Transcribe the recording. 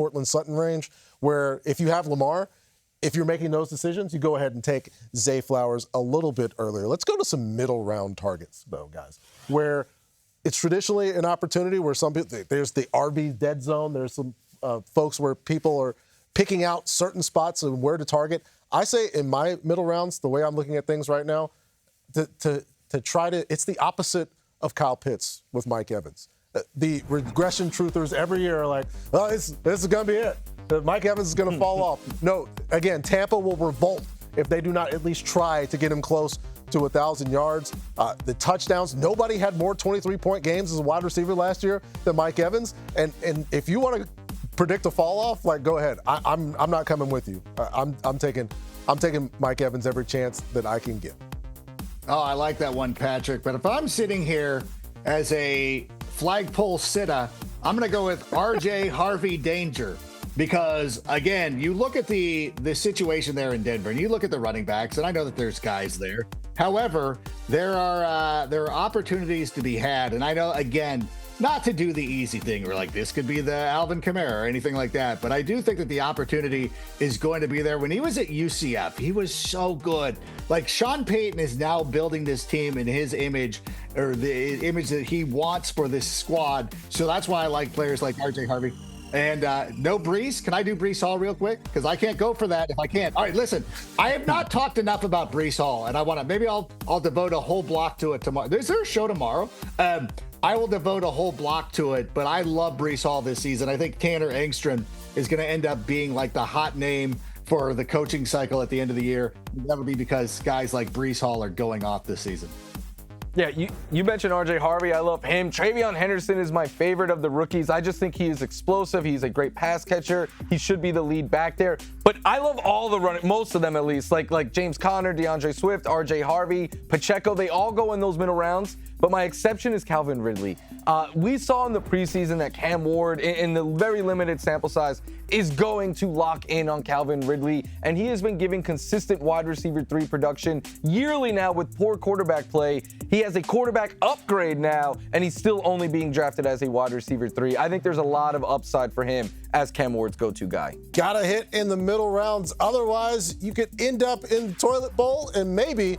Portland Sutton range, where if you have Lamar, if you're making those decisions, you go ahead and take Zay Flowers a little bit earlier. Let's go to some middle round targets, though, guys, where it's traditionally an opportunity where some people, there's the RB dead zone. There's some folks where people are picking out certain spots and where to target. I say in my middle rounds, the way I'm looking at things right now, to try to, it's the opposite of Kyle Pitts with Mike Evans. The regression truthers every year are like, oh, this is going to be it. Mike Evans is going to fall off. No, again, Tampa will revolt if they do not at least try to get him close to 1,000 yards. The touchdowns, nobody had more 23-point games as a wide receiver last year than Mike Evans. And if you want to predict a fall off, like, go ahead. I'm not coming with you. I'm taking Mike Evans every chance that I can get. Oh, I like that one, Patrick. But if I'm sitting here as a flagpole sitter, I'm going to go with RJ Harvey Danger. Because, again, you look at the situation there in Denver, and you look at the running backs, and I know that there's guys there. However, there are opportunities to be had. And I know, again, not to do the easy thing where, like, this could be the Alvin Kamara or anything like that. But I do think that the opportunity is going to be there. When he was at UCF, he was so good. Like, Sean Payton is now building this team in his image, or the image that he wants for this squad. So that's why I like players like RJ Harvey. And no Brees. Can I do Brees Hall real quick? Because I can't go for that if I can't. All right, listen. I have not talked enough about Brees Hall, and I want to. Maybe I'll devote a whole block to it tomorrow. Is there a show tomorrow? I will devote a whole block to it. But I love Brees Hall this season. I think Tanner Engstrom is going to end up being like the hot name for the coaching cycle at the end of the year. That would be because guys like Brees Hall are going off this season. Yeah, you mentioned RJ Harvey. I love him. Trayvon Henderson is my favorite of the rookies. I just think he is explosive. He's a great pass catcher. He should be the lead back there. But I love all the running, most of them at least, like James Conner, DeAndre Swift, RJ Harvey, Pacheco. They all go in those middle rounds. But my exception is Calvin Ridley. We saw in the preseason that Cam Ward, in the very limited sample size, is going to lock in on Calvin Ridley. And he has been giving consistent wide receiver 3 production yearly now with poor quarterback play. He has a quarterback upgrade now, and he's still only being drafted as a wide receiver 3. I think there's a lot of upside for him as Cam Ward's go-to guy. Gotta hit in the middle rounds. Otherwise, you could end up in the toilet bowl and maybe